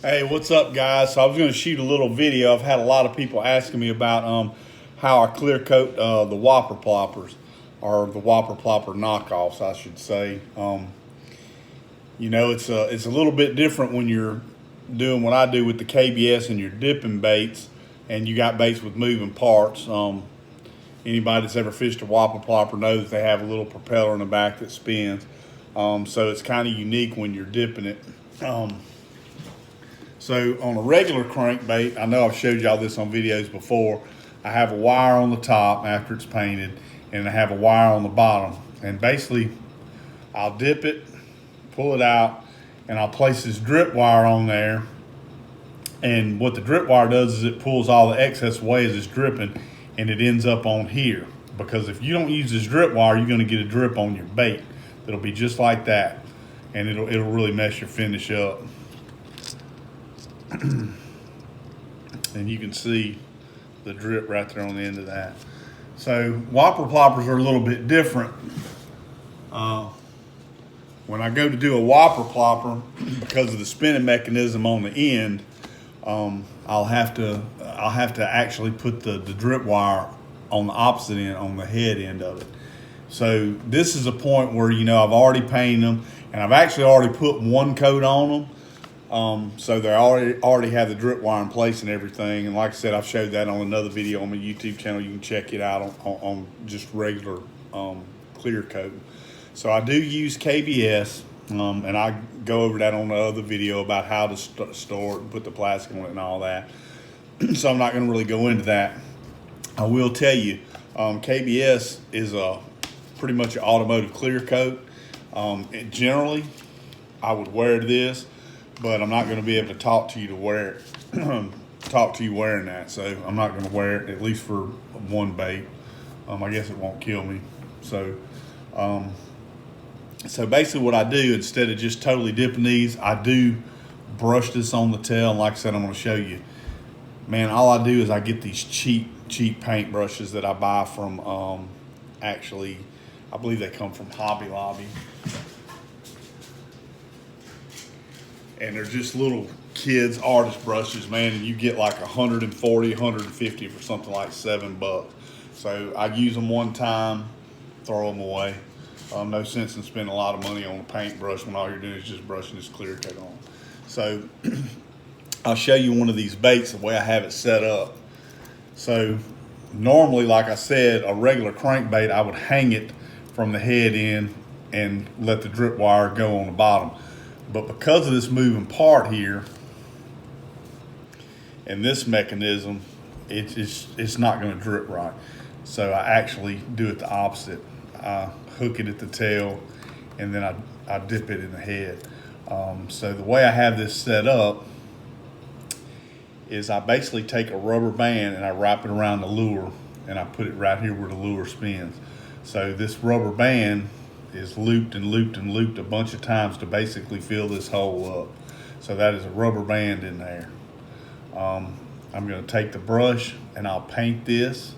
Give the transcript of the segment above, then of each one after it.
Hey, what's up, guys? So I was going to shoot a little video. I've had a lot of people asking me about how I clear coat the Whopper ploppers, or the Whopper plopper knockoffs, I should say. It's a little bit different when you're doing what I do with the KBS and you're dipping baits, and you got baits with moving parts. Anybody that's ever fished a Whopper plopper knows that they have a little propeller in the back that spins. So it's kind of unique when you're dipping it. So on a regular crankbait, I know I've showed y'all this on videos before, I have a wire on the top after it's painted, and I have a wire on the bottom. And basically, I'll dip it, pull it out, and I'll place this drip wire on there. And what the drip wire does is it pulls all the excess away as it's dripping, and it ends up on here. Because if you don't use this drip wire, you're gonna get a drip on your bait. That'll be just like that. And it'll really mess your finish up. And you can see the drip right there on the end of that. So Whopper ploppers are a little bit different. When I go to do a Whopper plopper, because of the spinning mechanism on the end, I'll have to actually put the drip wire on the opposite end, on the head end of it. So this is a point where, I've already painted them, and I've actually already put one coat on them. So they already have the drip wire in place and everything. And like I said, I've showed that on another video on my YouTube channel. You can check it out on just regular clear coat. So I do use KBS, and I go over that on the other video about how to store it and put the plastic on it and all that. So I'm not going to really go into that. I will tell you, KBS is pretty much an automotive clear coat. Generally, I would wear this, but I'm not going to be able to talk to you to wear it, talk to you wearing that. So I'm not going to wear it, at least for one bait. I guess it won't kill me. So basically what I do, instead of just totally dipping these, I do brush this on the tail. And like I said, I'm going to show you. Man, all I do is I get these cheap paint brushes that I buy from, actually, I believe they come from Hobby Lobby. And they're just little kids artist brushes, man, and you get like 140, 150 for something like $7. So I use them one time, throw them away. No sense in spending a lot of money on a paintbrush when all you're doing is just brushing this clear coat on. So I'll show you one of these baits the way I have it set up. So normally, like I said, a regular crankbait, I would hang it from the head end and let the drip wire go on the bottom. But because of this moving part here and this mechanism, it's not going to drip right. So I actually do it the opposite. I hook it at the tail, and then I dip it in the head. So the way I have this set up is I basically take a rubber band and I wrap it around the lure, and I put it right here where the lure spins. So this rubber band is looped and looped and looped a bunch of times to basically fill this hole up. So that is a rubber band in there. I'm going to take the brush and I'll paint this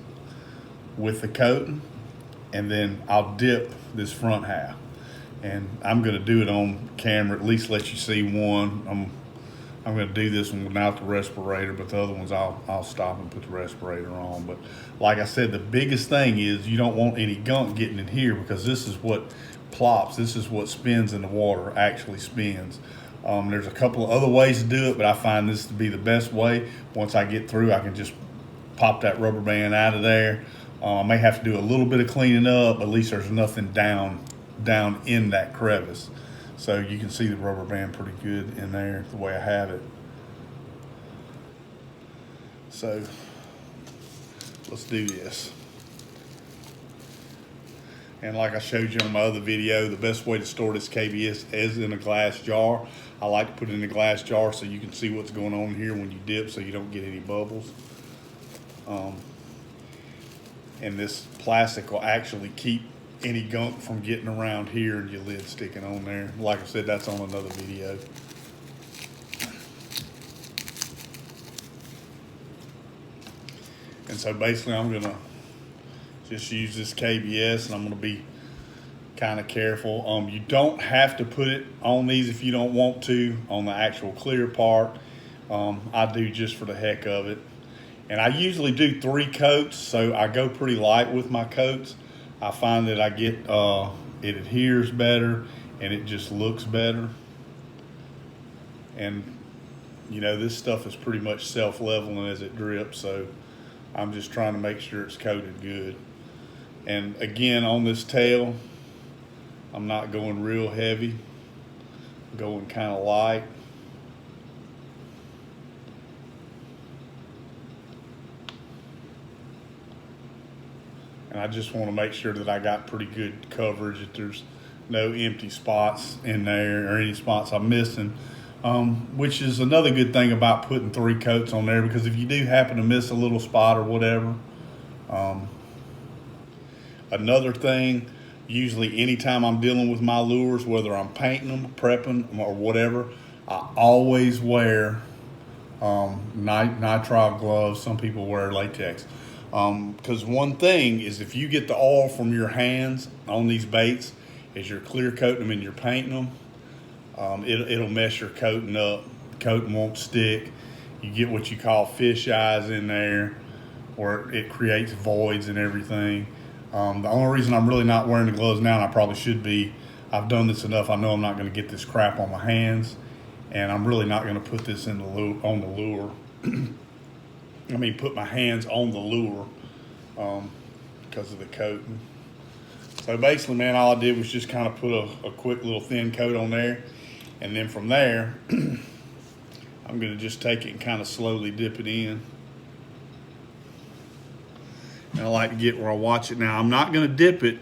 with the coating, and then I'll dip this front half. And I'm going to do it on camera, at least let you see one. I'm going to do this one without the respirator, but the other ones I'll stop and put the respirator on. But like I said, the biggest thing is you don't want any gunk getting in here, because this is what plops. This is what spins in the water, actually spins. There's a couple of other ways to do it, but I find this to be the best way. Once I get through, I can just pop that rubber band out of there. I may have to do a little bit of cleaning up, but at least there's nothing down in that crevice. So you can see the rubber band pretty good in there the way I have it. So let's do this. And like I showed you on my other video, the best way to store this KBS is in a glass jar. I like to put it in a glass jar so you can see what's going on here when you dip, so you don't get any bubbles. And this plastic will actually keep any gunk from getting around here and your lid sticking on there. Like I said, that's on another video. And so basically I'm gonna just use this KBS, and I'm gonna be kind of careful. You don't have to put it on these if you don't want to, on the actual clear part. I do just for the heck of it. And I usually do 3 coats, so I go pretty light with my coats. I find that I get, it adheres better and it just looks better. And you know, this stuff is pretty much self-leveling as it drips, so I'm just trying to make sure it's coated good. And again, on this tail, I'm not going real heavy, I'm going kind of light. And I just want to make sure that I got pretty good coverage, that there's no empty spots in there or any spots I'm missing. Which is another good thing about putting 3 coats on there, because if you do happen to miss a little spot or whatever. Another thing, usually anytime I'm dealing with my lures, whether I'm painting them, prepping them, or whatever, I always wear nitrile gloves. Some people wear latex. Because one thing is, if you get the oil from your hands on these baits as you're clear coating them and you're painting them, it'll mess your coating up. Coating won't stick. You get what you call fish eyes in there, or it creates voids and everything. The only reason I'm really not wearing the gloves now, and I probably should be, I've done this enough, I know I'm not going to get this crap on my hands, and I'm really not going to put this in the on the lure. I mean, put my hands on the lure because of the coating. So basically, man, all I did was just kind of put a quick little thin coat on there. And then from there, I'm going to just take it and kind of slowly dip it in. And I like to get where I watch it. Now, I'm not going to dip it.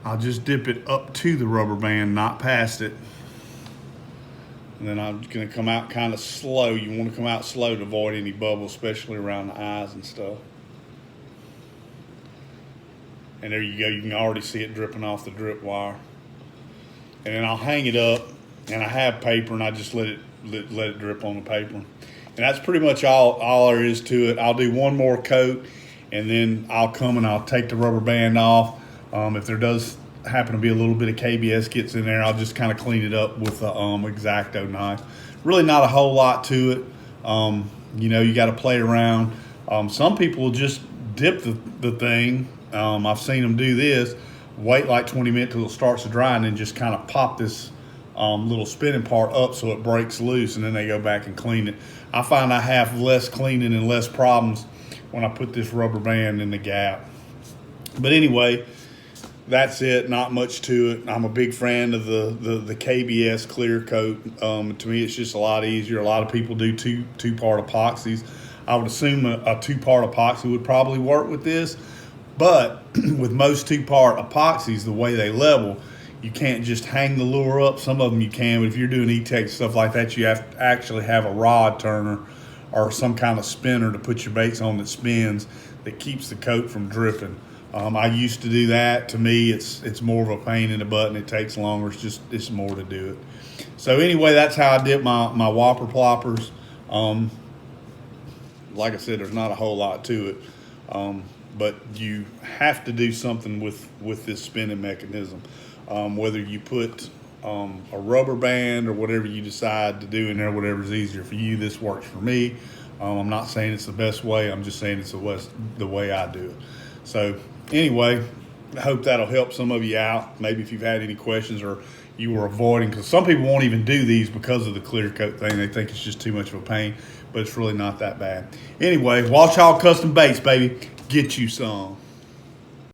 I'll just dip it up to the rubber band, not past it. And then I'm going to come out kind of slow. You want to come out slow to avoid any bubbles, especially around the eyes and stuff. And there you go. You can already see it dripping off the drip wire. And then I'll hang it up, and I have paper, and I just let it drip on the paper. And that's pretty much all there is to it. I'll do one more coat, and then I'll come and I'll take the rubber band off. If there does happen to be a little bit of KBS gets in there, I'll just kind of clean it up with a X-Acto knife. Really not a whole lot to it. You know, you got to play around. Some people will just dip the thing. I've seen them do this, wait like 20 minutes till it starts to dry, and then just kind of pop this little spinning part up so it breaks loose, and then they go back and clean it. I find I have less cleaning and less problems when I put this rubber band in the gap. But anyway, that's it. Not much to it. I'm a big fan of the KBS clear coat. To me, it's just a lot easier. A lot of people do two-part epoxies. I would assume a two-part epoxy would probably work with this. But with most two-part epoxies, the way they level, you can't just hang the lure up. Some of them you can, but if you're doing E-Tech stuff like that, you have to actually have a rod turner or some kind of spinner to put your baits on that spins, that keeps the coat from dripping. I used to do that. To me, it's more of a pain in the butt, and it takes longer. It's more to do it. So anyway, that's how I dip my whopper ploppers. Like I said, there's not a whole lot to it. But you have to do something with this spinning mechanism. Whether you put a rubber band or whatever you decide to do in there, whatever's easier for you, this works for me. I'm not saying it's the best way. I'm just saying it's the way I do it. So anyway, I hope that'll help some of you out. Maybe if you've had any questions or you were avoiding, because some people won't even do these because of the clear coat thing. They think it's just too much of a pain, but it's really not that bad. Anyway, Watch All Custom Baits, baby. Get you some.